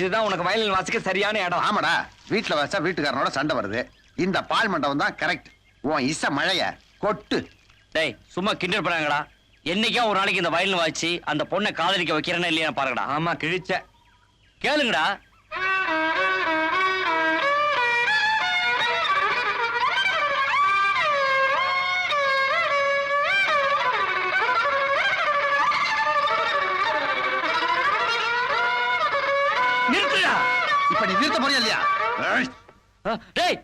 இதுதான் உனக்கு வயலின் வாசிக்க சரியான இடம். ஆமாடா, வீட்டுல வச்சா வீட்டுக்காரனோட சண்டை வருது. இந்த பால் மண்டபம் தான் கரெக்ட். உன் இசை மழைய கொட்டு. டேய் சும்மா கிண்டல் பண்ணாங்கடா. என்னைக்கா ஒரு நாளைக்கு இந்த வயலின் வாசி அந்த பொண்ணை காதலிக்க வைக்கிறேன்னு இல்லையா பாருங்கடா. ஆமா கிழிச்ச கேளுங்கடா. நிறுத்துடா. இப்ப நீ நிறுத்த போறியா இல்லையா? டேய்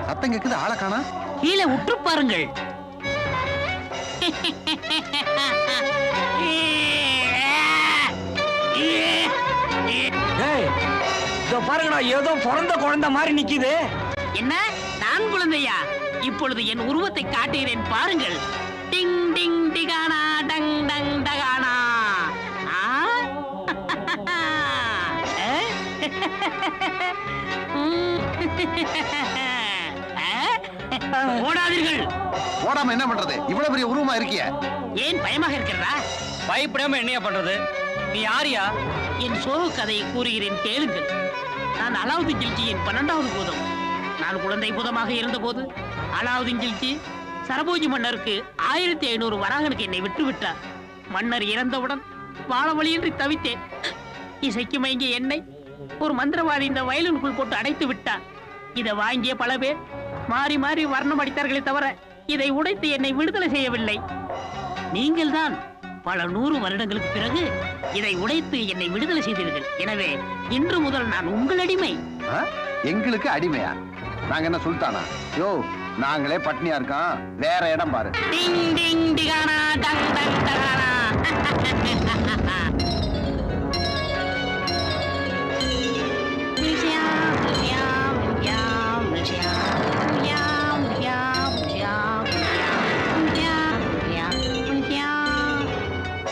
சத்தம் கேக்குது, ஆளை காணா. கீழே உற்று பாருங்கள். பாருங்கடா, ஏதோ பிறந்த குழந்தை மாதிரி நிக்குது. என்ன நான் குழந்தையா? இப்பொழுது என் உருவத்தை காட்டுகிறேன் பாருங்கள். டிங் டிங் டிகானா டங் டங் டகானா. ஓடாதீர்கள். ஓடாம என்ன பண்றது? இவ்வளவு பெரிய உருவமா இருக்கிய. ஏன் பயமாக இருக்கிறதா? பயப்படாம என்னையா பண்றது? நீ யாரியா? என் சோக கதையை கூறுகிறேன் கேளுங்கள். நான் அலாவுதீன் கில்ஜியின் 12வது பூதம். நான் குழந்தை பூதமாக இருந்தபோது அலாவுதீன் கில்ஜி சரபோஜி மன்னருக்கு 1500 வராகனுக்கு என்னை விட்டு விட்டார். மன்னர் இறந்தவுடன் வாழ வழியின்றி தவித்தேன். இசைக்கு மயங்கிய என்னை ஒரு மந்திரவாதி இந்த வயலுக்குள் போட்டு அடைத்து விட்டார். இதை வாங்கிய பல பேர் மாறி மாறி வர்ணம் அடித்தார்களே தவிர இதை உடைத்து என்னை விடுதலை செய்யவில்லை. நீங்கள் தான் பல 100 வருடங்களுக்கு பிறகு இதை உடைத்து என்னை விடுதலை செய்தீர்கள். எனவே இன்று முதல் நான் உங்கள் அடிமை. எங்களுக்கு அடிமையா? நாங்க என்ன சுல்தானா? யோ, நாங்களே பட்னியா இருக்கோம், வேற இடம் பாரு. டிங் டிங் டிகானா டங் டங் டகானா.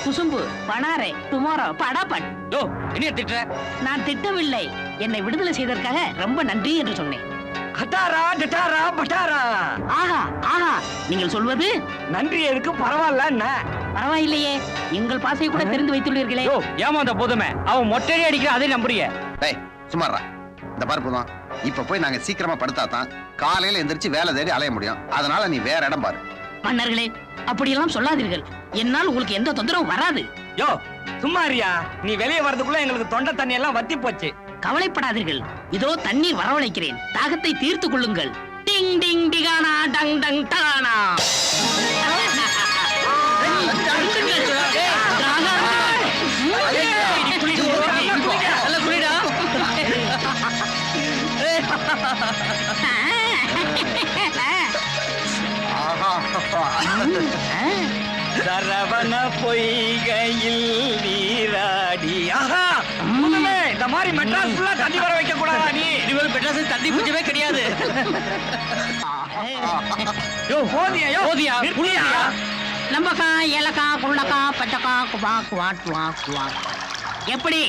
குசும்பு பனாரே டுமாரோ படாபட். யோ, என்ன திட்ற? நான் திட்டவில்லை. என்னை விடுதலை செய்ததற்காக ரொம்ப நன்றி என்று சொன்னேன். கட்டாரா டட்டாரா பட்டாரா. ஆஹா ஆஹா, நீங்கள் சொல்வது நன்றி எதுக்கு? பரவாயில்ல. என்ன பரவாயில்லையே, எங்கள் பாசையை கூட தெரிந்து வைத்துள்ளீர்களே. யோ, ஏமாந்த போதுமே அவன் மொட்டையை அடிக்கிற அதே நம்புறிய. டேய் சுமாரா, இந்த பருப்புதான். இப்ப போய் நாங்க சீக்கிரமா படுத்தாதான் காலையில எந்திரிச்சு வேலை தேடி அலைய முடியும். அதனால நீ வேற இடம் பாரு. மன்னர்களே, அப்படியெல்லாம் சொல்லாதீர்கள். என்னால் உங்களுக்கு எந்த தொந்தரவும் வராது. யோ சும்மா இருயா. நீ வெளியே வரதுக்குள்ள எங்களுக்கு தொண்டை தண்ணி எல்லாம் வத்தி போச்சு. கவலைப்படாதீர்கள், இதோ தண்ணீர் வரவழைக்கிறேன். தாகத்தை தீர்த்து கொள்ளுங்கள். டிங் டிங் டிகானா டங் டங் டகானா. சரவண பொய்கையில் நீராடி. ஆஹா, இந்த மாதிரி மெட்ராஸ் ஃபுல்லா தண்ணி வர வைக்க கூடாதா நீ? இனிமேல் மெட்ராஸ் தண்ணி குடிச்சவே கிடையாது. யோ போதியா, யோ போதியா, புரியா? நம்பக்கா ஏலக்கா குள்ளக்கா பச்சக்கா குவா குவா குவா குவா. எப்படி?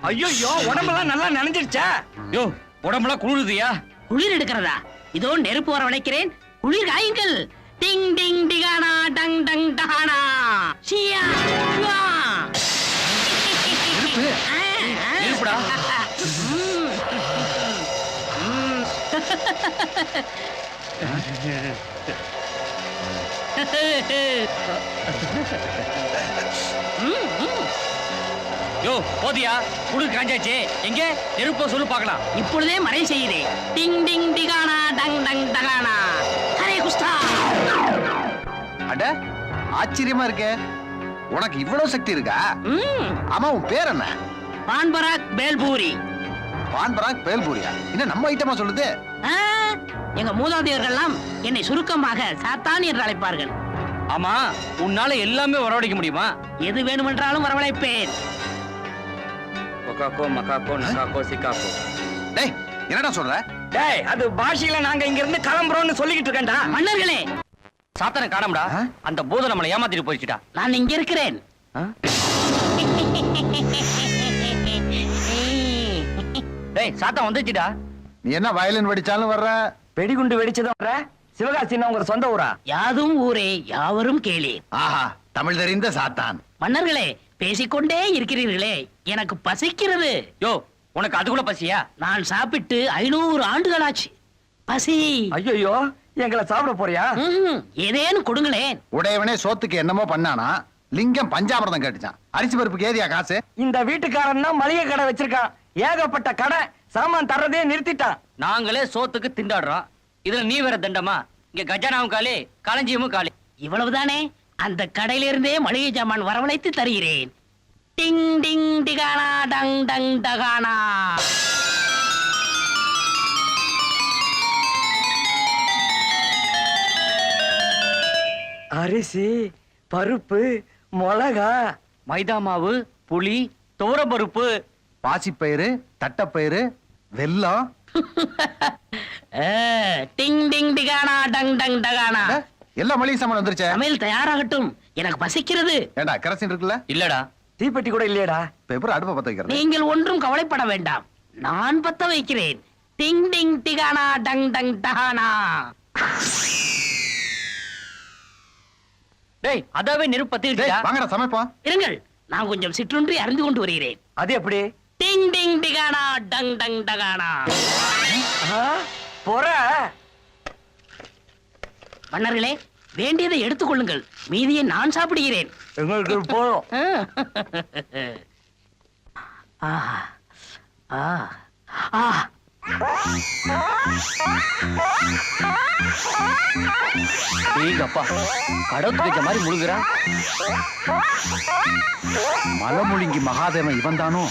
ஐயோ, உடம்பெல்லாம் நல்லா நனைஞ்சிருச்சா? யோ, உடம்பெல்லாம் குளிருதியா? குளிர் எடுக்கிறதா? இதோ நெருப்பு வர வளைக்கிறேன், குளிர் காயுங்கள். டிங் டிங் டிகானா டங் டங் டகானா. சியா வா. நெருப்புடா. யோ போதியா குடு காஞ்சாச்சு எங்க நெருப்ப சொல்லு பார்க்கலாம். இப்பொழுதே மறை செய்கிறேன். டிங் டிங் டிகானா டங் டங் டகானா. ஹரே குஸ்தா. அட ஆச்சரியமா இருக்கே, உனக்கு இவ்வளவு சக்தி இருக்கா? ஆமா, உன் பேர் என்ன? பான்பராக் பேல்பூரி. பான்பராக் பேல்பூரியா? என்ன நம்ம ஐட்டமா சொல்லுது? ஆ, எங்க மூதாதையர்கள்லாம் என்னை சுருக்கமாக சாத்தான் என்று அழைப்பார்கள். ஆமா, உன்னால எல்லாமே வரவழைக்க முடியுமா? எது வேணுமென்றாலும் வரவழைப்பேன். கொக்காக்கோ மக்காக்கோ நக்காக்கோ சிக்காக்கோ. டேய், என்னடா சொல்ற? டேய், அது பாஷையில நாங்க இங்க இருந்து கிளம்புறோம்னு சொல்லிக்கிட்டு இருக்கேன்டா. மன்னர்களே, சாத்தான காணம்டா. அந்த பூதம் நம்மளை ஏமாத்திட்டு போயிடுச்சுடா. நான் இங்க இருக்கிறேன். டேய், சாத்தான் வந்துச்சுடா. நீ என்ன வயலின் வெடிச்சாலும் வர்ற? வெடிகுண்டு வெடிச்சதும் வர. சிவகாசின்னா உங்க சொந்த ஊரா? யாதும் ஊரே யாவரும் கேளே. ஆஹா, தமிழ் தெரிந்த சாத்தான். மன்னர்களே, பேசிக்கொண்டே இருக்கிறீர்களே, எனக்கு பசிக்கிறது. யோ, உனக்கு அது கூட பசியா? நான் சாப்பிட்டு 500 ஆண்டுகளாச்சு. பசி. ஐயோ, எங்களை சாப்பிட போறியா? ஏதேனும் கொடுங்களேன். உடையவனே சோத்துக்கு என்னமோ பண்ணானா, லிங்கம் பஞ்சாமிரதம் கேட்டுச்சான். அரிசி பருப்புக்கு ஏதியா காசு? இந்த வீட்டுக்காரன் தான் மளிகை கடை வச்சிருக்கான். ஏகப்பட்ட கடை, சாமான் தர்றதே நிறுத்திட்டான். நாங்களே சோத்துக்கு திண்டாடுறோம், இதுல நீ வேற தண்டமா? இங்க கஜானாவும் காலி, களஞ்சியமும் காலி. இவ்வளவுதானே? அந்த கடையிலிருந்தே மளிகை சாமான் வரவழைத்து தருகிறேன். டிங் டிங் டிகானா டங் டங் டகானா. அரிசி, பருப்பு, மிளகா, மைதா மாவு, புளி, துவரப்பருப்பு, பாசிப்பயிறு, தட்டப்பயிறு, வெல்லம். டிங் டிங் டிகானா டங் டங் டகானா. எல்லா மளிகை சாமான் வந்துருச்சே. சமையல் தயாராகட்டும், எனக்கு பசிக்கிறது. ஏண்டா, கரசின் இருக்குல்ல? இல்லடா, தீப்பெட்டி கூட இல்லையடா. இப்ப எப்படி அடுப்பை பத்த வைக்கிறது? நீங்கள் ஒன்றும் கவலைப்பட வேண்டாம், நான் பத்த வைக்கிறேன். டிங் டிங் டிகானா டங் டங் டகானா. டேய், அதாவே நெருப்பு பத்தி டேய், வாங்கடா சமைப்போம். இருங்கள், நான் கொஞ்சம் சிற்றுண்டி அறிந்து கொண்டு வருகிறேன். அது எப்படி? டிங் டிங் டிகானா டங் டங் டகானா. போற மன்னர்களே, வேண்டியதை எடுத்துக்கொள்ளுங்கள், மீதியை நான் சாப்பிடுகிறேன். எங்களுக்கு போதும். ஆ, ஆ, ஆ. அப்பா, கடவுள் வைக்க மாதிரி முழுங்குறா. மலமுழுங்கி மகாதேவன் இவன் தானோ?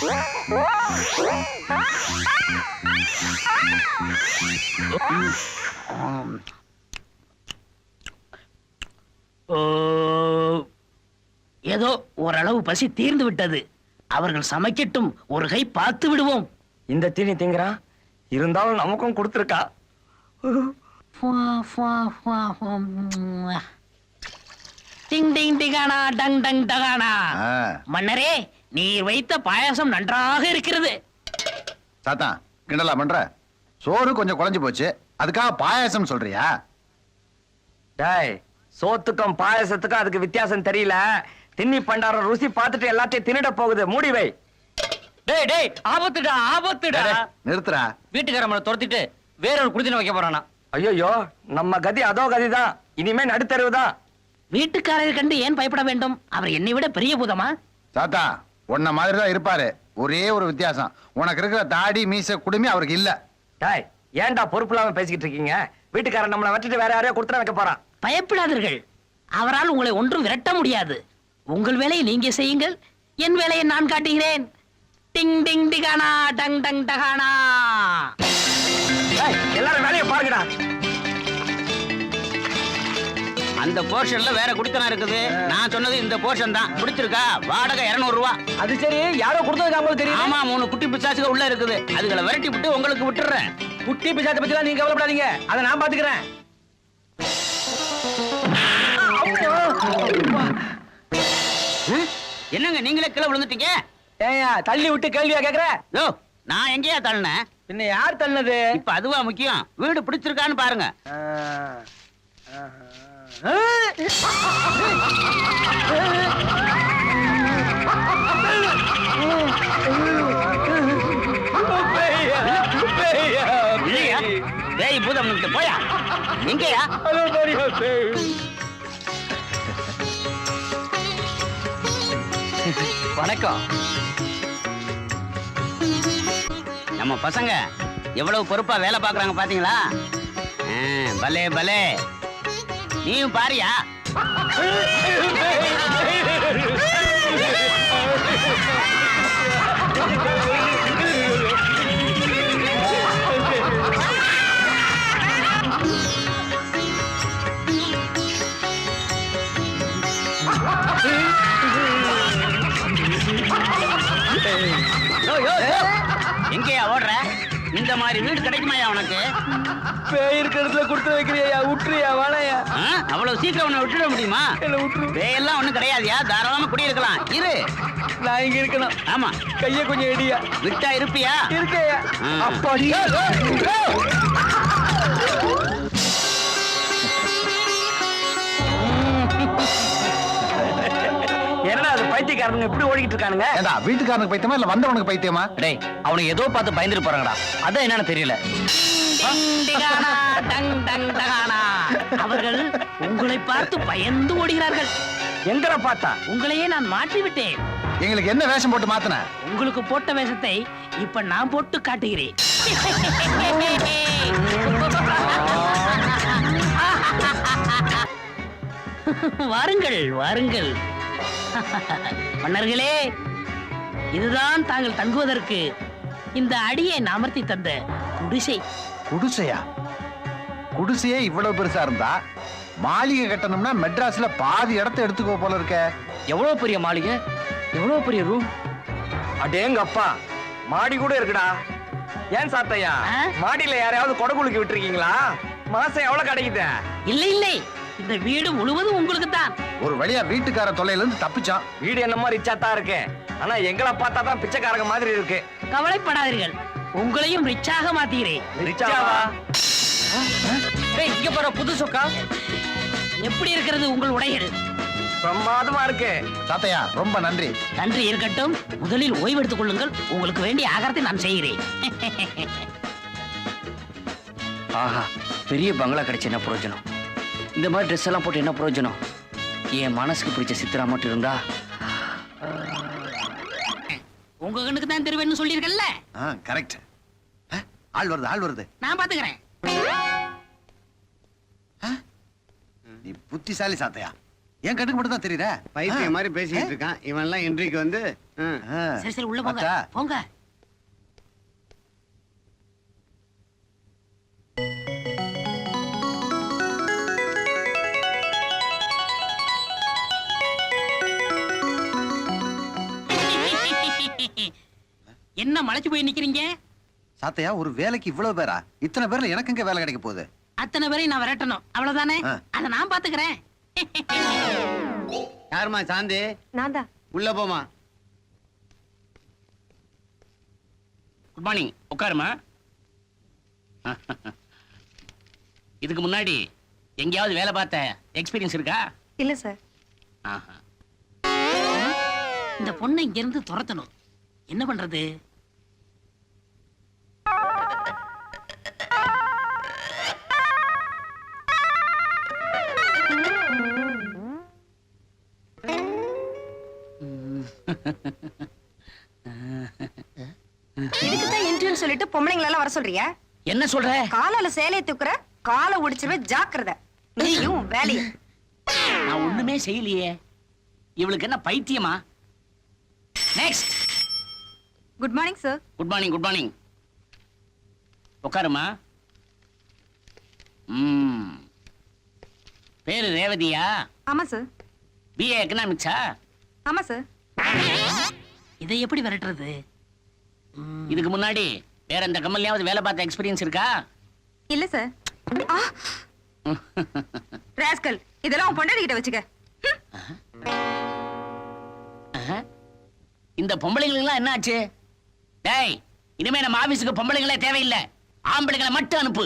ஏதோ ஓரளவு பசி தீர்ந்து விட்டது. அவர்கள் சமைக்கட்டும், ஒரு கை பார்த்து விடுவோம். இந்த தீனி திங்கிறான், இருந்தாலும் நமக்கும் கொடுத்துருக்கா. டிங் டிங் டிகானா டங் டங் டகானா. ஆ. மன்னரே, நீர் வைத்த பாயாசம் நன்றாக இருக்கிறது. சாத்தான், கிண்டலா பண்ற? சோறு கொஞ்சம் குழஞ்சு போச்சு, அதுக்காக பாயாசம் சொல்றியா? டேய், சோத்துக்கும் பாயசத்துக்கும் அதுக்கு வித்தியாசம் தெரியல. தின்னி பண்டாரம் ருசி பார்த்துட்டு எல்லாத்தையும் தின்னுட போகுது. மூடி வை. டேய் டேய், ஆபத்துடா ஆபத்துடா. டேய், நிறுத்துறா. வீட்டுக்காரம்மளை துரத்திட்டு வேற ஒரு குடித்தன வைக்க போறானா? ஐயோ, நம்ம கதி அதோ கதிதான். இனிமே நடுத்தருவுதான். வீட்டுக்காரரை கண்டு ஏன் பயப்பட வேண்டும்? அவர் என்னை விட பெரிய பூதமா? சாத்தா, உன்ன மாதிரி தான் இருப்பாரு. ஒரே ஒரு வித்தியாசம், உனக்கு இருக்கிற தாடி மீச குடுமி அவருக்கு இல்ல. டேய், ஏன்டா பொறுப்பு இல்லாம பேசிக்கிட்டு இருக்கீங்க? வீட்டுக்காரன் நம்மளை வச்சுட்டு வேற யாரையோ கொடுத்துட வைக்க போறான். பயப்படாதீர்கள், அவரால் உங்களை ஒன்றும் விரட்ட முடியாது. உங்கள் வேலையை நீங்க செய்யுங்கள், என் வேலையை நான் காட்டுகிறேன். டிங் டிங் டிகானா டங் டங் டகானா. டேய், எல்லாரும் வேலையை பாருங்கடா. அந்த போர்ஷன்ல வேற குடித்தனம் இருக்குது. நான் சொன்னது இந்த போர்ஷன் தான். பிடிச்சிருக்கா? வாடகை 200 ரூபா. அது சரி, யாரோ கொடுத்தது உங்களுக்கு தெரியும்? ஆமா, 3 குட்டி பிசாசுக உள்ள இருக்குது. அதுகளை விரட்டி விட்டு உங்களுக்கு விட்டுறேன். குட்டி பிசாத்தை பத்தி நீங்க கவலைப்படாதீங்க, அதை நான் பாத்துக்கிறேன். என்னங்க நீங்களே கீழே விழுந்துட்டீங்க? ஏயா, தள்ளி விட்டு கேள்வியா கேக்குற? யோ, நான் எங்கேயா தள்ளினேன்? பின்ன யார் தள்ளினது? இப்ப அதுவா முக்கியம். வீடு பிடிச்சிருக்கான்னு பாருங்க. இல்லையா? பேய் பூதம் போயா? எங்கயா? வணக்கம். நம்ம பசங்க எவ்வளவு பொறுப்பா வேலை பார்க்கறாங்க பாத்தீங்களா? பலே பலே, நீயும் பாரியா? எங்கேயா ஓடுற? இந்த மாதிரி வீடு கிடைக்குமாயா உனக்கு? பேய் இருக்கிறதுல கொடுத்து வைக்கிறியா? விட்டுறியா? வாழையா? அவ்வளவு சீக்கிரம் உன்னை விட்டுட முடியுமா? பேயெல்லாம் ஒண்ணும் கிடையாதுயா, தாராளமா குடியிருக்கலாம். இரு, நான் இங்க இருக்கணும். ஆமா, கைய கொஞ்சம் எடியா. விட்டா இருப்பியா? இருக்கையா? அப்பாடி. என்னடா அது பைத்தியக்காரனுங்க இப்படி ஓடிக்கிட்டு இருக்கானுங்க? ஏண்டா வீட்டுக்காரனுக்கு பைத்தியமா இல்ல வந்தவனுக்கு பைத்தியமா? டேய், அவனுக்கு ஏதோ பார்த்து பயந்துட்டு போறாங்கடா. அதான் என்னன்னு தெரியல. டிகானா, டங் டங் டகானா. அவர்கள் உங்களை பார்த்து பயந்து ஓடுகிறார்கள். எங்கட பார்த்தா? உங்களையே நான் மாற்றி விட்டேன். எங்களுக்கு என்ன வேஷம் போட்டு மாத்தன? உங்களுக்கு போட்ட வேஷத்தை இப்ப நான் போட்டு காட்டுகிறேன். வாருங்கள் வாருங்கள். மன்னர்களே, இதுதான் தாங்கள் தங்குவதற்கு இந்த அடியை அமர்த்தி தந்த குடிசை. குடிசையா? குடிசையே இவ்வளவு பெருசா இருந்தா மாளிகை கட்டணும்னா மெட்ராஸ்ல பாதி இடத்தை எடுத்துக்கோ போல இருக்க. எவ்வளவு பெரிய மாளிகை, எவ்வளவு பெரிய ரூம். அடேங்க அப்பா, மாடி கூட இருக்குடா. ஏன் சாத்தையா, மாடியில யாரையாவது கொடகுலுக்கு விட்டுருக்கீங்களா? மாசம் எவ்வளவு கிடைக்குது? இல்லை இல்லை, இந்த வீடு முழுவதும் உங்களுக்கு தான். ஒரு வழியா வீட்டுக்கார தொல்லையில இருந்து தப்பிச்சான். வீடு என்னமோ ரிச்சா தான் இருக்கு, ஆனா எங்களை பார்த்தா தான் பிச்சைக்காரங்க மாதிரி இருக்கு. கவலைப்படாதீர்கள், உங்களையும் ரிச்சாக மாத்துகிறேன். ரிச்சாவா? இங்க போற புது சொக்கா. எப்படி இருக்கிறது உங்கள் உடைகள்? பிரமாதமா இருக்கு. சாத்தையா, ரொம்ப நன்றி. நன்றி இருக்கட்டும், முதலில் ஓய்வெடுத்துக் கொள்ளுங்கள். உங்களுக்கு வேண்டிய ஆகாரத்தை நான் செய்கிறேன். ஆஹா, பெரிய பங்களா கிடைச்ச என்ன பிரயோஜனம்? இந்த மாதிரி ட்ரெஸ் எல்லாம் போட்டு என்ன பிரயோஜனம்? என் மனசுக்கு பிடிச்ச சித்ரா மட்டும் இருந்தா. உங்க கண்ணுக்கு தான் தெரிவேன்னு சொல்லியிருக்கல்ல. கரெக்ட். ஆள் வருது, ஆள் வருது. நான் பாத்துக்கிறேன். நீ புத்திசாலி சாத்தையா. என் கண்ணுக்கு மட்டும் தான் தெரியுற. பைத்தியம் மாதிரி பேசிட்டு இருக்கான். இவன் எல்லாம் இன்றைக்கு வந்து சரி சரி, உள்ள போங்க அக்கா. போங்க. என்ன மலைச்சு போய் நிக்கிறீங்க? சாத்தையா, ஒரு வேலைக்கு இவ்வளவு பேரா? இத்தனை பேர்ல எனக்கு எங்க வேலை கிடைக்க போகுது? அத்தனை பேரையும் நான் விரட்டணும், அவ்வளவுதானே? அத நான் பாத்துக்கிறேன். யாருமா சாந்தி? நான் தான். உள்ள போமா. குட் மார்னிங், உட்காருமா. இதுக்கு முன்னாடி எங்கேயாவது வேலை பார்த்த எக்ஸ்பீரியன்ஸ் இருக்கா? இல்ல சார். ஆஹா. இந்த பொண்ணை இங்க இருந்து துரத்தணும். என்ன பண்றது? இதுக்குதான் இன்டர்வியூ சொல்லிட்டு பொம்பளைங்களை எல்லாம் வர சொல்றியா? என்ன சொல்ற? காலால சேலையை தூக்குற, காலை ஒடிச்சிருவே, ஜாக்கிரதை. நீயும் வேலையும். நான் ஒண்ணுமே செய்யலையே. இவளுக்கு என்ன பைத்தியமா? Next. Good morning sir. Good morning, good morning. உட்காருமா. பேரு ரேவதியா? ஆமா சார். பிஏ எக்கனாமிக்ஸா? ஆமா சார். இதை எப்படி விரட்டுறது? இதுக்கு முன்னாடி வேற எந்த கம்பெனியாவது வேலை பார்த்த எக்ஸ்பீரியன்ஸ் இருக்கா? இல்ல சார். ராஸ்கல், இதெல்லாம் உன் பொண்டாட்டி கிட்ட வச்சுக்க. இந்த பொம்பளைங்களுக்குலாம் என்ன ஆச்சு? டேய், இனிமே நம்ம ஆபீஸுக்கு பொம்பளைங்களே தேவையில்லை, ஆம்பளைங்களை மட்டும் அனுப்பு.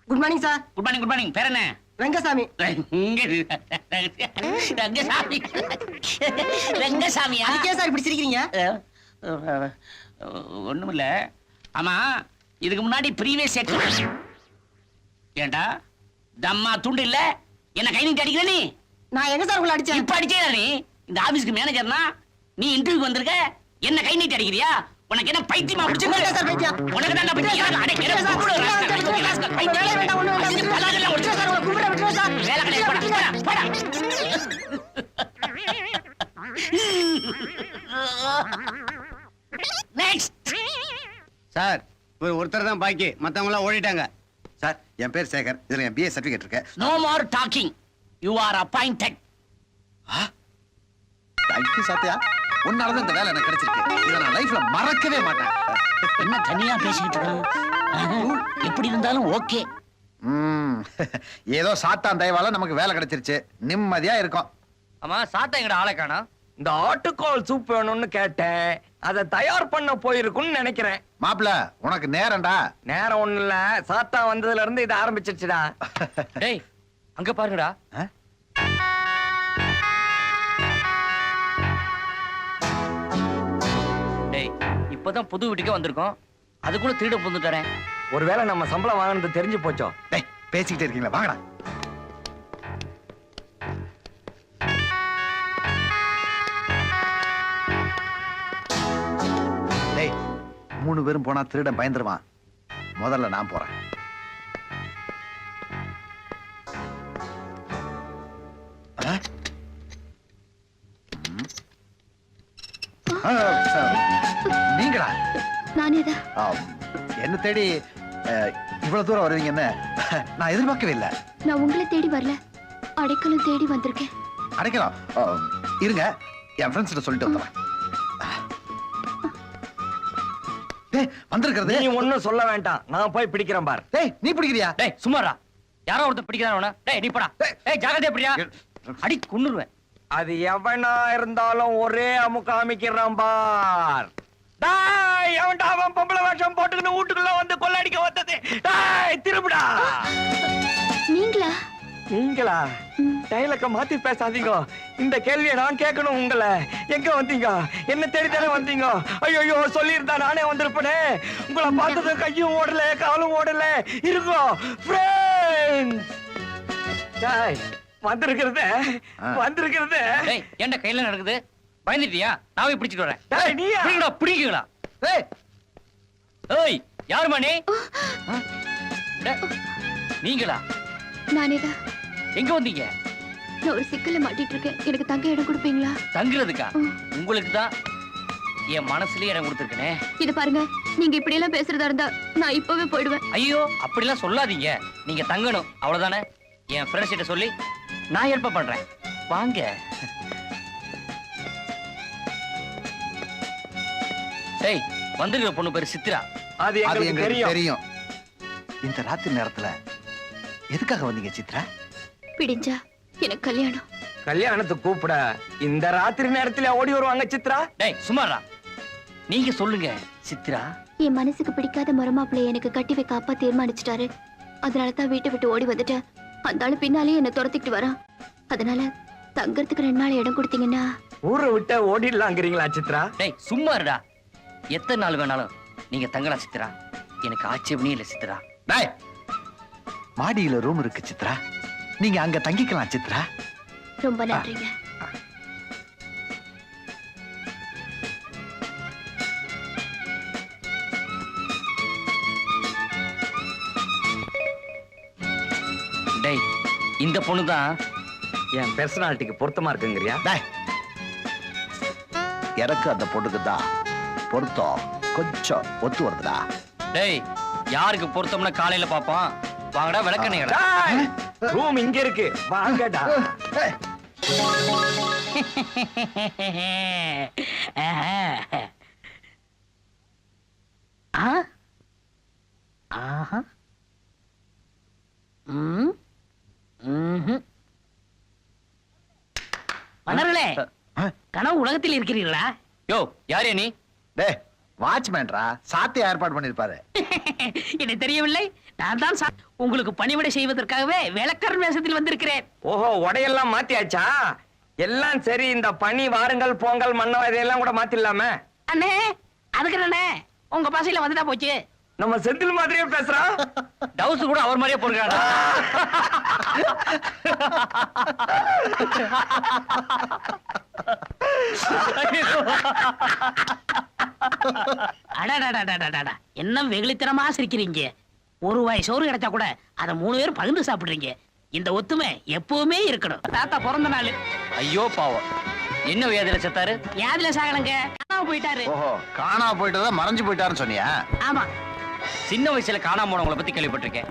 Good morning sir. Good morning, good morning. பேர் என்ன? ரங்கசாமி. ரங்கசாமி. ரங்கசாமியா? சார் இப்படி சிரிக்கிறீங்க? ஒண்ணுமில்ல. ஆமா, இதுக்கு முன்னாடி ப்ரீவியஸ் ஏண்டா தம்மா துண்டு இல்ல என்ன கை நீட்டி அடிக்கிற நீ? நான் எங்க சார் உங்களை அடிச்சேன்? இப்ப அடிச்சே நீ. இந்த ஆபீஸ்க்கு மேனேஜர்னா நீ இன்டர்வியூக்கு வந்திருக்க, என்ன கை நீட்டி அடிக்கிறியா? உனக்கு என்ன பைத்தியமா பிடிச்சிருக்கு? உனக்கு தான் பைத்தியம். அட கேளு. வேலை கிடையாது. போடா. நெக்ஸ்ட். சார் ஒருத்தர் தான் பாக்கி, மத்தவங்க எல்லாம் ஓடிட்டாங்க. சார் என் பேர் சேகர், இதுல என் பிஏ சர்டிபிகேட் இருக்கு. No more talking. You are appointed. Thank you Sathiya, உன்னாலதான் இந்த வேலை எனக்கு கிடைச்சிருக்கு. இதை நான் லைஃப்ல மறக்கவே மாட்டேன். என்ன தனியா பேசிட்டு இருக்க? எப்படி இருந்தாலும் ஓகே. ஏதோ சாத்தான் தயவால நமக்கு வேலை கிடைச்சிருச்சு, நிம்மதியா இருக்கும். ஆமா, சாத்தா எங்கட ஆளை காணோம். இந்த ஆட்டுக்கால் சூப் வேணும்னு கேட்டேன், அதை தயார் பண்ண போயிருக்குன்னு நினைக்கிறேன். மாப்பிள உனக்கு நேரம்டா. நேரம் ஒண்ணு இல்ல, சாத்தா வந்ததுல இருந்து இது ஆரம்பிச்சிருச்சுடா. டேய் அங்க பாருங்கடா. டேய் இப்பதான் புது வீட்டுக்கே வந்திருக்கோம், அதுக்குள்ள திருட புந்துட்டறேன். ஒருவேளை நம்ம சம்பளம் வாங்கினது தெரிஞ்சு போச்சோ? டேய் பேசிக்கிட்டே இருக்கீங்களா, வாங்கடா. டேய் 3 பேரும் போனா திருடன் பயந்துருவான். முதல்ல நான் போறேன். நீங்களா? நானேதான். என்ன தேடி இவ்வளவு தூரம் வருவீங்கன்னு நான் எதிர்பார்க்கவே இல்லை. நான் உங்களை தேடி வரல, அடைக்கலம் தேடி வந்திருக்கேன். அடைக்கலாம். இருங்க, என் ஃப்ரெண்ட்ஸ் சொல்லிட்டு வந்துடுறேன். டேய் வந்திருக்கிறது. நீ ஒண்ணும் சொல்ல வேண்டாம், நான் போய் பிடிக்கிறேன் பார். டேய் நீ பிடிக்கிறியா? டேய் சும்மாடா, யாரோ ஒருத்தர் பிடிக்கிறானே. டேய் நீ போடா. டேய் ஜாகிரதையா பிடியா, அடி கொன்னுருவேன். அது எவனா இருந்தாலும் ஒரே அமுக்க அமைக்கிறான் பார். டேய் எவன்டா அவன் பொம்பளை வேஷம் போட்டுக்கிட்டு வீட்டுக்குள்ள வந்து கொள்ளடிக்க வந்தது? டேய் திரும்புடா. நீங்களா? நீங்களா? டைலக்க மாத்தி பேசாதீங்க. இந்த கேள்வியை நான் கேட்கணும் உங்களை. எங்க வந்தீங்க? என்ன தேடித்தானே வந்தீங்க? ஐயோ சொல்லியிருந்தா நானே வந்திருப்பேனே. உங்களை பார்த்தது கையும் ஓடல காலும் ஓடல. இருக்கோ வந்திருக்கிறது வந்திருக்கிறது. என்ன கையில நடக்குது? பயந்துட்டியா? நான் போய் பிடிச்சிட்டு வரேன். டேய் நீ பிடிக்கீங்களா? ஏய் ஏய் யாருமா நீ? நீங்களா? நானேதான். எங்க வந்தீங்க? நான் ஒரு சிக்கல்ல மாட்டிட்டு இருக்கேன், எனக்கு தங்க இடம் கொடுப்பீங்களா? தங்குறதுக்கா? உங்களுக்கு தான் என் மனசுலயே இடம் கொடுத்துருக்கனே. இது பாருங்க, நீங்க இப்படி எல்லாம் பேசுறதா இருந்தா நான் இப்பவே போயிடுவேன். ஐயோ அப்படிலாம் சொல்லாதீங்க, நீங்க தங்கணும் அவ்வளவுதானே. என் ஃப்ரெண்ட்ஸ் கிட்ட சொல்லி நான் ஹெல்ப் பண்றேன், வாங்க. டேய் வந்திருக்கிற பொண்ணு பேரு சித்ரா. அது எங்களுக்கு தெரியும். இந்த ராத்திரி நேரத்துல எதுக்காக வந்தீங்க சித்ரா? பிடிஞ்சா எனக்கு கல்யாணம். கல்யாணத்துக்கு கூப்பிட இந்த ராத்திரி நேரத்துல ஓடி வருவாங்க சித்ரா? டேய் சும்மாடா, நீங்க சொல்லுங்க சித்ரா. என் மனசுக்கு பிடிக்காத மரமாப்பிள்ளைய எனக்கு கட்டி வைக்க அப்பா தீர்மானிச்சிட்டாரு. அதனாலதான் வீட்டை விட்டு ஓடி வந்துட்டேன். அந்த ஆளு பின்னாலே என்ன துரத்திக்கிட்டு வரான். அதனால தங்கறதுக்கு 2 நாள் இடம் கொடுத்தீங்கன்னா. ஊரை விட்டு ஓடிடலாங்கிறீங்களா சித்ரா? டேய் சும்மா இருடா, எத்தனை நாள் வேணாலும் நீங்க தங்கலாம் சித்ரா, எனக்கு ஆட்சேபனே இல்ல சித்ரா. டேய் மாடியில ரூம் இருக்கு சித்ரா, நீங்க அங்க தங்கிக்கலாம் சித்ரா. ரொம்ப நன்றிங்க. டேய் இந்த பொண்ணு தான் என் பர்சனாலிட்டிக்கு பொருத்தமா இருக்குங்கறியா? டேய் எனக்கு அந்த பொண்ணுக்கு தான் பொருத்தம் கொஞ்சம் ஒத்து வருதுடா. டேய் யாருக்கு பொருத்தம்னா காலையில பாப்போம். வாங்கடா விளக்கணைங்கடா. ரூம் இங்க இருக்கு, வாங்கடா. மன்னர்களே, கனவு உலகத்தில் இருக்கிறீர்களா? யோ யாரே நீ? டேய் வாட்ச்மேன்ரா, சாத்தியா ஏற்பாடு பண்ணிருப்பாரு. எனக்கு தெரியவில்லை. நான் தான் உங்களுக்கு பணிவிடை செய்வதற்காகவே வேலைக்காரன் வேஷத்தில் வந்திருக்கிறேன். ஓஹோ உடையெல்லாம் மாத்தியாச்சா? எல்லாம் சரி, இந்த பனி வாருங்கள் பொங்கல் மன்னவ இதெல்லாம் கூட மாத்திடலாமே. அண்ணே அதுக்கு அண்ணே உங்க பாசையில வந்துட்டா போச்சு. நம்ம செந்தில் மாதிரியே பேசுறான். டவுஸ் கூட அவர் மாதிரியே போடுறாடா. அடடடடடடடா. என்ன வெகுளித்தனமா சிரிக்கிறீங்க? ஒரு வாய் சோறு கிடைச்சா கூட அதை 3 பேரும் பகிர்ந்து சாப்பிடுறீங்க. இந்த ஒத்துமை எப்பவுமே இருக்கணும். தாத்தா பிறந்த நாள். ஐயோ பாவம், என்ன வியாதியில செத்தாரு? யாதுல சாகலங்க, காணாம போயிட்டாரு. ஓஹோ, காணா போயிட்டதா மறைஞ்சு போயிட்டாருன்னு சொன்னியா? ஆமா. சின்ன வயசுல காணாம போனவங்களை பத்தி கேள்விப்பட்டிருக்கேன்.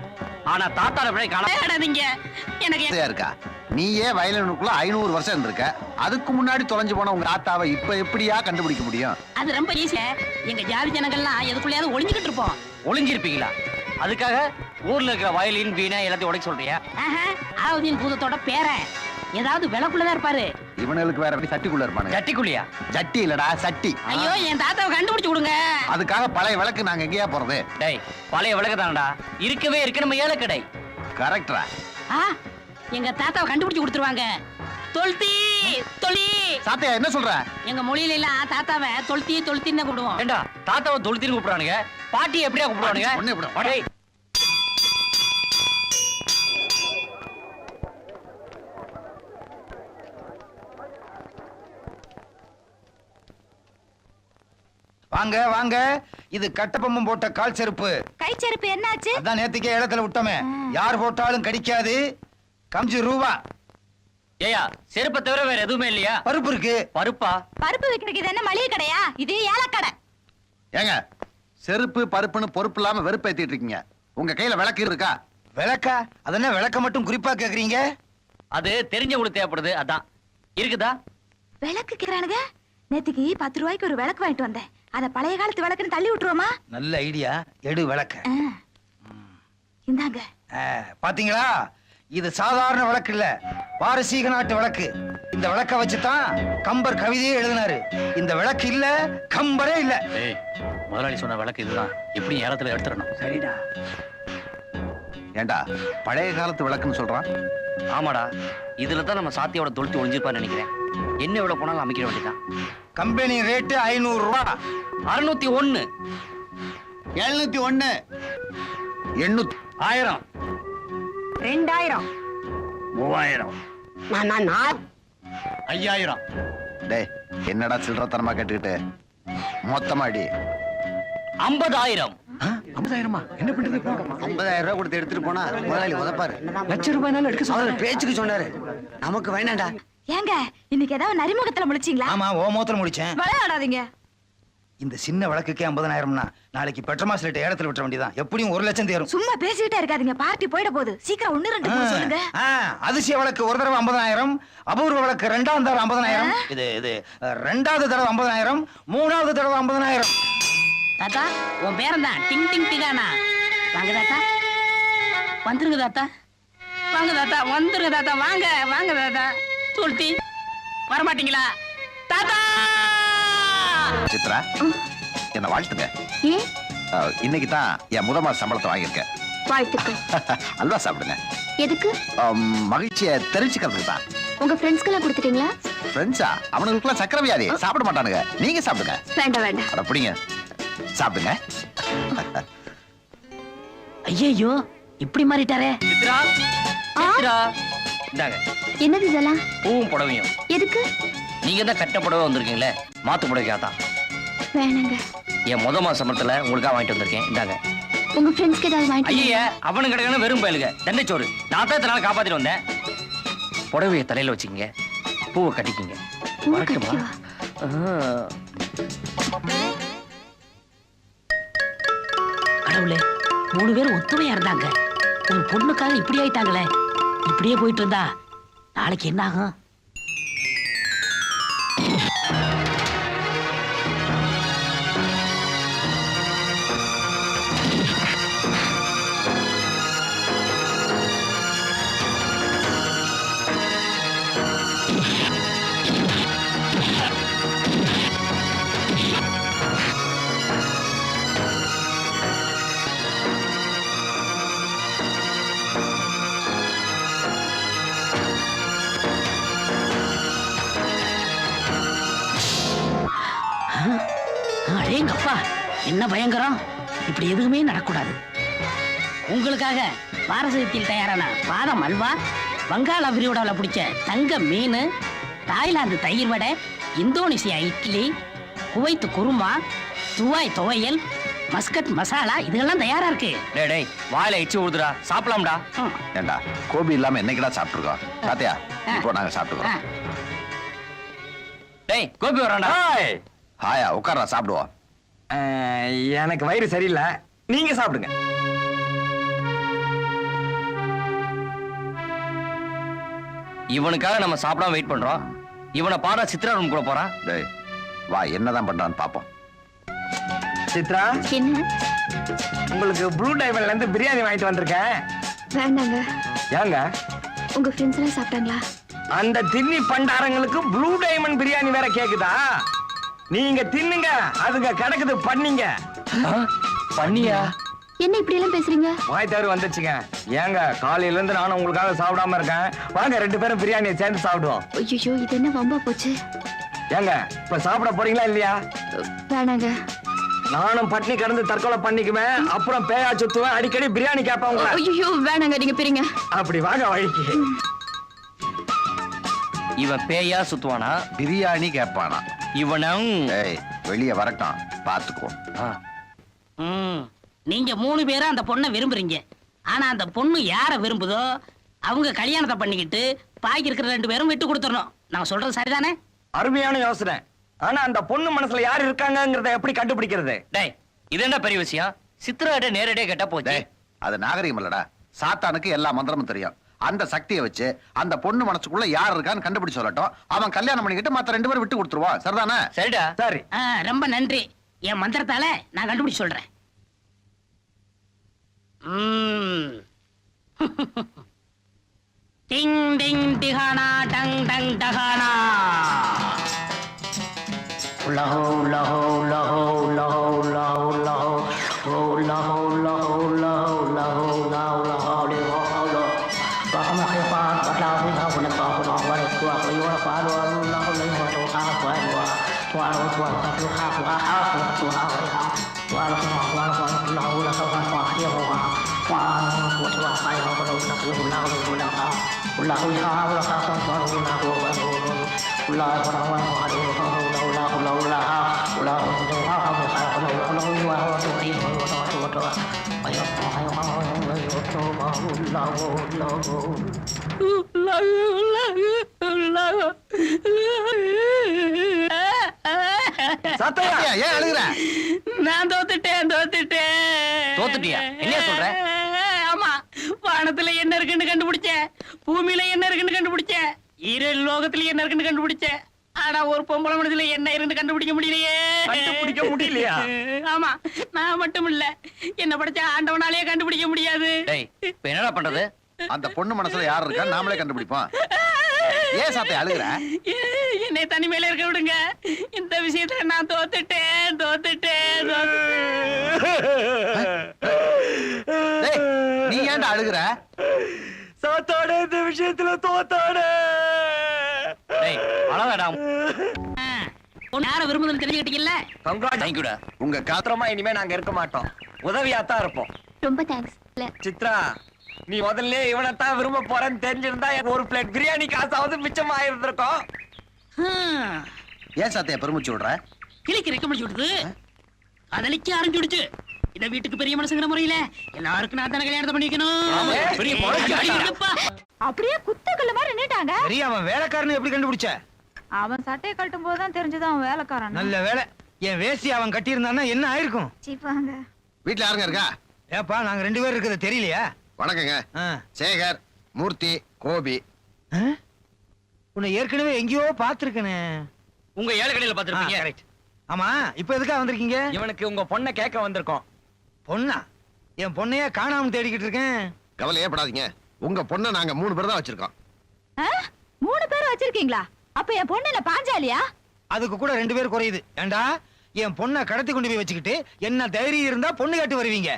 ஆனா தாத்தால விட காணாம தேடாதீங்க. எனக்கு ஆசையா இருக்கா? நீயே வயலினுக்குள்ள 500 வருஷம் இருந்திருக்க. அதுக்கு முன்னாடி தொலைஞ்சு போன உங்க ஆத்தாவை இப்ப எப்படியா கண்டுபிடிக்க முடியும்? அது ரொம்ப ஈஸி. எங்க ஜாதி ஜனங்கள்லாம் எதுக்குள்ளயாவது ஒளிஞ்சுக்கிட்டு இருப்போம். ஒளிஞ்சிருப்பீங்களா? அதுக்காக ஊர்ல இருக்கிற வயலின் வீணை எல்லாத்தையும் உடைக்க சொல்றியா? அலாவுதீன் பூதத்தோட பேரன் ஏதாவது விளக்குள்ளதான் இருப்பாரு. இவனுக்கு வேற எப்படி சட்டிக்குள்ள இருப்பானுங்க? ஜட்டிக்குள்ளியா? ஜட்டி இல்லடா, சட்டி. ஐயோ, என் தாத்தாவை கண்டுபிடிச்சு கொடுங்க. அதுக்காக பழைய விளக்கு நாங்க எங்கேயா போறது? டேய், பழைய விளக்கு தானடா இருக்கவே இருக்கு நம்ம ஏலக்கடை. கரெக்டா? எங்க தாத்தாவை கண்டுபிடிச்சு கொடுத்துருவாங்க. தொல்தி தொலி. சாத்தையா என்ன சொல்ற? எங்க மொழியில எல்லாம் தாத்தாவை தொல்தி தொல்தின்னு தான் கூப்பிடுவோம். ஏண்டா தாத்தாவை தொழுத்தின்னு கூப்பிடுறானுங்க, பாட்டி எப்படியா கூப்பிடுவானுங்க? ஒண்ணே விடு. டேய், வாங்க வாங்க, இது கட்டப்பம்பம் போட்ட கால் செருப்பு. கை செருப்பு என்னாச்சு? அதான் நேத்துக்கே இடத்துல விட்டோமே. யார் போட்டாலும் கடிக்காது. 5 ரூபா. ஏயா செருப்பை தவிர வேற எதுவுமே இல்லையா? பருப்பு இருக்கு. பருப்பா? பருப்பு விக்கிறதுக்கு இது என்ன மளிகை கடையா? இது ஏலக்கடை. ஏங்க, செருப்பு பருப்புன்னு பொறுப்பு இல்லாம வெறுப்பேத்திட்டு இருக்கீங்க. உங்க கையில விளக்கு இருக்கா? விளக்கா? அதென்ன விளக்க மட்டும் குறிப்பா கேக்குறீங்க? அது தெரிஞ்சவங்களுக்கு தேவைப்படுது, அதான். இருக்குதா? விளக்கு கேக்குறானுங்க. நேத்துக்கு 10 ரூபாய்க்கு ஒரு விளக்கு வாங்கிட்டு வந்தேன். அத பழைய காலத்து விளக்குன்னு தள்ளி விட்டுருவோமா? நல்ல ஐடியா. எடு விளக்க. இந்தாங்க. பாத்தீங்களா, இது சாதாரண விளக்கு இல்ல, பாரசீக நாட்டு விளக்கு. இந்த விளக்க வச்சுதான் கம்பர் கவிதையே எழுதினாரு. இந்த விளக்கு இல்ல, கம்பரே இல்ல. ஏய், முதலாளி சொன்ன விளக்கு இதுதான். எப்படி ஏலத்துல எடுத்துறணும்? சரிடா. ஏண்டா பழைய காலத்து விளக்குன்னு சொல்றான்? ஆமாடா, இதுல தான் நம்ம சாத்தியோட தொழுத்து ஒளிஞ்சிருப்பான்னு நினைக்கிறேன். என்ன எவ்வளவு போனாலும் அமைக்கிற வேண்டியதான். கம்பெனி ரேட்டு 500 ரூபா. 601. 701. 800. 1000. 2000. 3000. 5000. டேய், என்னடா சில்லறத்தனமா கேட்டுக்கிட்டு? மொத்தமா அடி. 50000. 50,000மா? என்ன பண்றது? 50,000 ரூபாய் கொடுத்து எடுத்துட்டு போனா முதலாளி உதப்பாரு. லட்ச ரூபாய்னால எடுக்க அவர் சொல்றாரு. பேச்சுக்கு சொன்னாரு. நமக்கு வேணாண்டா. ஏங்க, இன்னைக்கு ஏதாவது நரிமுகத்துல முழிச்சீங்களா? ஆமா, ஓ மோத்திரம் முடிச்சேன். விளையாடாதீங்க. இந்த சின்ன விளக்குக்கே 50,000னா நாளைக்கு பெட்ரோமாஸ் ரேட் ஏலத்துல விட்ட வேண்டியதான். எப்படியும் 1 லட்சம் தேரும். சும்மா பேசிட்டே இருக்காதீங்க, பார்ட்டி போயிட போகுது. சீக்கிரம் 1 2 போய் சொல்லுங்க. அதிசய விளக்கு ஒரு தடவை 50,000, அபூர்வ விளக்கு 2ஆம் தடவை 50,000, இது 2வது தடவை 50,000, 3வது தடவை 50,000. தாத்தா, உன் பேரன் தான் டிங் டிங் டிகானா. வாங்க தாத்தா, வந்துருங்க தாத்தா. வாங்க தாத்தா, வந்துருங்க தாத்தா. வாங்க வாங்க தாத்தா. தொல்தி வரமாட்டீங்களா தாத்தா? சித்ரா, என்ன வாழ்த்துங்க. ஏன்? இன்னைக்கு தான் என் முதல் மாச சம்பளத்தை வாங்கியிருக்கேன். வாழ்த்துக்கள். அல்வா சாப்பிடுங்க. எதுக்கு? மகிழ்ச்சியை தெரிஞ்சுக்கிறதுக்கு தான். உங்க ஃப்ரெண்ட்ஸ்க்கெல்லாம் கொடுத்துட்டீங்களா? ஃப்ரெண்ட்ஸா? அவனுக்குலாம் சக்கரை வியாதி, சாப்பிட மாட்டானுங்க. நீங்க சாப்பிடுங்க. வேண்டாம் வேண்டாம். அட பிடிங்க, சாப்பிடுங்க. ஐயோ, இப்படி மாறிட்டாரே. சித்ரா, சித்ரா, இந்தாங்க. என்னது இதெல்லாம்? பூவும் புடவையும். எதுக்கு? நீங்க தான் கட்ட புடவை வந்திருக்கீங்களே, மாத்து புடவைக்காதான். வேணாங்க. என் முத மாச சம்பளத்துல உங்களுக்காக வாங்கிட்டு வந்திருக்கேன், இந்தாங்க. உங்க ஃப்ரெண்ட்ஸ்க்கு ஏதாவது வாங்கிட்டு ஐயா, அவனு கிடைக்கணும் வெறும் பயலுங்க, தண்டைச்சோறு. நான் தான் இத்தனை நாள் காப்பாத்திட்டு வந்தேன். புடவையை தலையில வச்சுக்கங்க, பூவை கட்டிக்கிங்க. பூவை வரட்டுமா? கட்டிக்கவா? கடவுளே, 3 பேரும் ஒத்துமையா இருந்தாங்க. ஒரு பொண்ணுக்காக இப்படி ஆயிட்டாங்களே. இப்படியே போயிட்டு இருந்தா நாளைக்கு என்ன ஆகும்? அடேங்கப்பா, என்ன பயங்கரம்! இப்படி எதுவுமே நடக்கூடாது. உங்களுக்காக பாரசீகத்தில் தயாரான பாதம் அல்வா, வங்காள விரிகுடாவில் பிடிச்ச தங்க மீன், தாய்லாந்து தயிர் வடை, Indonesia idli, Kuwait kurma, Dubai துவையல், மஸ்கட் மசாலா இதெல்லாம் தயாரா இருக்கு. டேய் டேய் வாயில எச்சி ஊதுடா, சாப்பிடலாம்டா. ஏண்டா கோபி இல்லாம என்னைக்குடா சாப்பிட்டுருக்கோம் சாத்தியா? இப்போ நாங்க சாப்பிட்டுக்கிறோம். டேய் கோபி வரான்டா. ஹாயா உட்கார்றா சாப்பிடுவோம். எனக்கு வயிறு சரியில்லை, நீங்க சாப்பிடுங்க. இவனுக்காக நம்ம சாப்பிடாம வெயிட் பண்றோம். இவனை பாடா சித்ரா ரூம் கூட போறான். டேய் வா என்னதான் பண்றான்னு பாப்போம். சித்ரா, என்ன? உங்களுக்கு ப்ளூ டைமண்ட்ல இருந்து பிரியாணி வாங்கிட்டு வந்திருக்கேன். வேண்டாங்க. ஏங்க உங்க ஃப்ரெண்ட்ஸ் எல்லாம் சாப்பிட்டாங்களா? அந்த தின்னி பண்டாரங்களுக்கு ப்ளூ டைமண்ட் பிரியாணி வேற கேக்குதா? நீங்க தின்னுங்க, அதுங்க கிடக்குது பண்ணீங்க. பண்ணியா? என்ன இப்படி எல்லாம் பேசுறீங்க? வாய் தவறு வந்துச்சுங்க. ஏங்க காலையில இருந்து நானும் உங்களுக்காக சாப்பிடாம இருக்கேன். வாங்க 2 பேரும் பிரியாணியை சேர்ந்து சாப்பிடுவோம். ஐயோ, இது என்ன வம்பா போச்சு? ஏங்க இப்ப சாப்பிட போறீங்களா இல்லையா? வேணாங்க. நானும் பட்னி கிடந்து தற்கொலை பண்ணிக்குவேன், அப்புறம் பேயா சுத்துவேன், அடிக்கடி பிரியாணி கேட்பேன் உங்களை. ஐயோ வேணாங்க, நீங்க பிரிங்க. அப்படி வாங்க வழிக்கு. இவன் பேயா சுத்துவானா? பிரியாணி கேட்பானா? இவனும் ஏய் வெளியே வரட்டும் பாத்துக்கோ. நீங்க 3 பேரும் அந்த பொண்ணை விரும்புறீங்க. ஆனா அந்த பொண்ணு யார விரும்புதோ அவங்க கல்யாணத்தை பண்ணிக்கிட்டு பாக்கி இருக்கிற 2 பேரும் விட்டு கொடுத்துடணும். நான் சொல்றது சரிதானே? அருமையான யோசனை. ஆனா அந்த பொண்ணு மனசுல யார் இருக்காங்கங்கறத எப்படி கண்டுபிடிக்கிறது? டேய் இது என்ன பெரிய விஷயம்? சித்ராட்ட நேரடியா கேட்டா போச்சு. டேய் அது நாகரிகம் இல்லடா. சாத்தானுக்கு எல்லா மந்திரமும் தெரியும். அந்த சக்தியை வச்சு அந்த பொண்ணு மனசுக்குள்ள யார் இருக்கான்னு கண்டுபிடிச்சு சொல்லட்டும். அவன் கல்யாணம் பண்ணிக்கிட்டு மத்த 2 பேரும் விட்டு கொடுத்துருவான். சரிதானே? சரிடா. சரி. ரொம்ப நன்றி. என் மந்திரத்தால நான் கண்டுபிடிச்சு சொல்றேன். டிங் டிங் டிகானா டங் டங் டகானா. லஹோ லஹோ லஹோ லஹோ லஹோ லஹோ லஹோ லஹோ லஹோ லஹோ லஹோ லஹோ லஹோ சத்தையா ஏன் அழுகுற? நான் தோத்துட்டேன். தோத்துட்டியா? என்ன சொல்ற? ஆமா, வானத்துல என்ன இருக்குன்னு கண்டுபிடிச்சேன், பூமியில என்ன இருக்குன்னு கண்டுபிடிச்சேன், லோகத்துல என்ன இருக்குன்னு கண்டுபிடிச்சேன். ஆனா ஒரு பொம்பளை மனசுல என்ன இருந்து கண்டுபிடிக்க முடியலையே. கண்டுபிடிக்க முடியலையா? ஆமா, நான் மட்டும் இல்ல, என்ன படைச்ச ஆண்டவனாலேயே கண்டுபிடிக்க முடியாது. டேய் இப்ப என்னடா பண்றது? அந்த பொண்ணு மனசுல யார் இருக்கா நாமளே கண்டுபிடிப்போம். ஏன் சாத்தை அழுகுற? என்னை தனிமையில இருக்க விடுங்க. இந்த விஷயத்துல நான் தோத்துட்டேன். டேய் நீ ஏன்டா அழுகுற? சாத்தாட இந்த விஷயத்துல தோத்தாட. டேய் அழகாடா. யார விரும்புதுன்னு தெரிஞ்சுக்கிட்டீங்கல்ல? கங்க்ராட். தேங்க் யூடா. உங்க காத்திரமா இனிமே நாங்க இருக்க மாட்டோம், உதவியாத்தான் இருப்போம். ரொம்ப தேங்க்ஸ். சித்ரா, நீ முதல்ல இவனைத்தான் விரும்ப போறேன்னு தெரிஞ்சிருந்தா ஒரு பிளேட் பிரியாணி காசாவது மிச்சமா இருந்திருக்கும். ஏன் சாத்தைய பெருமிச்சு விடுற? கிளிக்கு ரெக்க முடிச்சு விடுது, அதலிக்கு ஆரம்பிச்சுடுச்சு. இந்த வீட்டுக்கு பெரிய மனுஷங்கிற முறையில எல்லாருக்கும் நான் தானே கல்யாணத்தை பண்ணிக்கணும். பெரிய பொழப்பு. அப்படியே குத்துக்கல்ல மாதிரி நின்னுட்டாங்க. சரி, அவன் வேலைக்காரன்னு எப்படி கண்டுபிடிச்ச? அவன் சட்டையை கட்டும் போதுதான் தெரிஞ்சது அவன் வேலைக்காரன். நல்ல வேலை. என் வேசி அவன் கட்டி இருந்தான்னா என்ன ஆயிருக்கும்? சீப்பாங்க. வீட்டுல யாருங்க இருக்கா? ஏப்பா நாங்க 2 பேரும் இருக்கிறது தெரியலையா? வணக்கங்க. ஆ. சேகர், மூர்த்தி, கோபி. ஆ? உன்னை ஏற்கனவே எங்கேயோ பாத்துருக்கனே. உங்க ஏழு கடையில பாத்துருப்பீங்க. கரெக்ட். ஆமா, இப்ப எதுக்கா வந்திருக்கீங்க? இவனுக்கு உங்க பொண்ணை கேட்க வந்திருக்கோம். பொண்ணா? என் பொண்ணைய காணாம தேடிக்கிட்டு இருக்கேன். கவலையே படாதீங்க. உங்க பொண்ணை நாங்க 3 பேர் தான் வச்சிருக்கோம். 3 பேர் வச்சிருக்கீங்களா? அப்ப என் பொண்ணு என்ன பாஞ்சாலியா? அதுக்கு கூட 2 பேர் குறையுது. ஏண்டா என் பொண்ணை கடத்தி கொண்டு போய் வச்சுக்கிட்டு என்ன தைரியம் இருந்தா பொண்ணு கேட்டு வருவீங்க?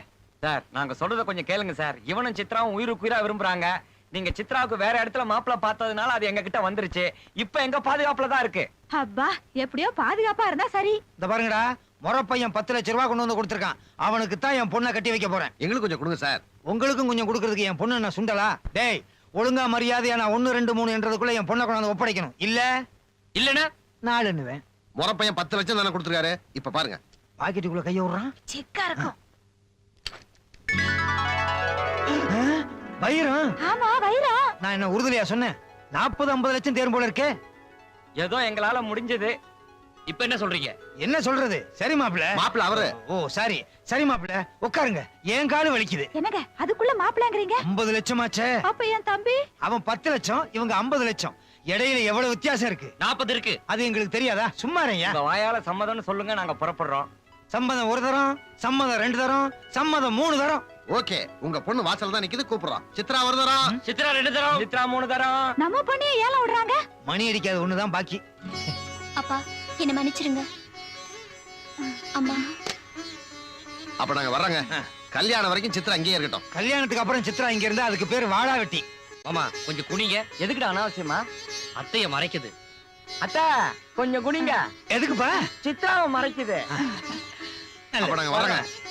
சார் நாங்க சொல்றத கொஞ்சம் கேளுங்க சார். இவனும் சித்ராவும் உயிருக்கு உயிரா விரும்புறாங்க. நீங்க சித்ராவுக்கு வேற இடத்துல மாப்பிள்ள பார்த்ததுனால அது எங்க கிட்ட வந்துருச்சு. இப்ப எங்க பாதுகாப்புல தான் இருக்கு. அப்பா எப்படியோ பாதுகாப்பா இருந்தா சரி. இந்த பாருங்கடா, முறை பையன் 10 லட்சம் ரூபாய் கொண்டு வந்து கொடுத்துருக்கான். அவனுக்கு தான் என் பொண்ணை கட்டி வைக்க போறேன். எங்களுக்கு கொஞ்சம் கொடுங்க சார். உங்களுக்கும் கொஞ்சம் கொடுக்கறதுக்கு என் பொண்ணு நான் சுண்டலா? டேய் ஒழுங்கா மரியாதையா நான் 1 2 3 என்றதுக்குள்ள என் பொண்ணை கொண்டாந்து ஒப்படைக்கணும். இல்ல இல்லனா 4 முறப்பையன் 10 லட்சம் தானே கொடுத்துருக்காரு. இப்ப பாருங்க. பாக்கெட்டுக்குள்ள கைய விடுறான். செக்கா இருக்கும். வைரம். ஆமா வைரம். நான் என்ன உறுதுலையா சொன்னேன்? 40-50 லட்சம் தேரும் போல இருக்கே. ஏதோ எங்களால முடிஞ்சது. இப்ப என்ன சொல்றீங்க? என்ன சொல்றது? சரி மாப்பிள்ள. மாப்பிள்ள அவரு. ஓ சரி சரி மாப்பிள்ள, உட்காருங்க. என் காலு வலிக்குது. என்னங்க அதுக்குள்ள மாப்பிள்ளைங்கறீங்க? 50 லட்சமாச்சே. அப்ப என் தம்பி அவன் 10 லட்சம், இவங்க 50 லட்சம். இடையில எவ்வளவு வித்தியாசம் இருக்கு? 40 இருக்கு. அது எங்களுக்கு தெரியாதா? சும்மா இருங்க. உங்க வாயால சம்மதம்னு சொல்லுங்க, நாங்க புறப்படுறோம். சம்மதம் 1 தரம், சம்மதம் 2 தரம், சம்மதம் 3 தரம். ஓகே, உங்க பொண்ணு வாசல்ல தான் நிக்குது, கூப்பிடுறோம். சித்ரா 1 தரம். சித்ரா 2 தரம். சித்ரா 3 தரம். நம்ம பொண்ணிய ஏலம் விடுறாங்க. மணி அடிக்காத ஒண்ணுதான் பாக்கி. அப்பா என்ன மன்னிச்சிருங்க. அம்மா அப்ப நாங்க வர்றோங்க. கல்யாணம் வரைக்கும் சித்ரா அங்கேயே இருக்கட்டும். கல்யாணத்துக்கு அப்புறம் சித்ரா இங்க இருந்தா அதுக்கு பேரு வாழா வெட்டி. மாமா கொஞ்சம் குனிங்க. எதுக்குடா அனாவசியமா? அத்தைய மறைக்குது. அத்தை கொஞ்சம் குனிங்க. எதுக்குப்பா? சித்ராவை மறைக்குது. அப்ப நாங்க வர்றோங்க.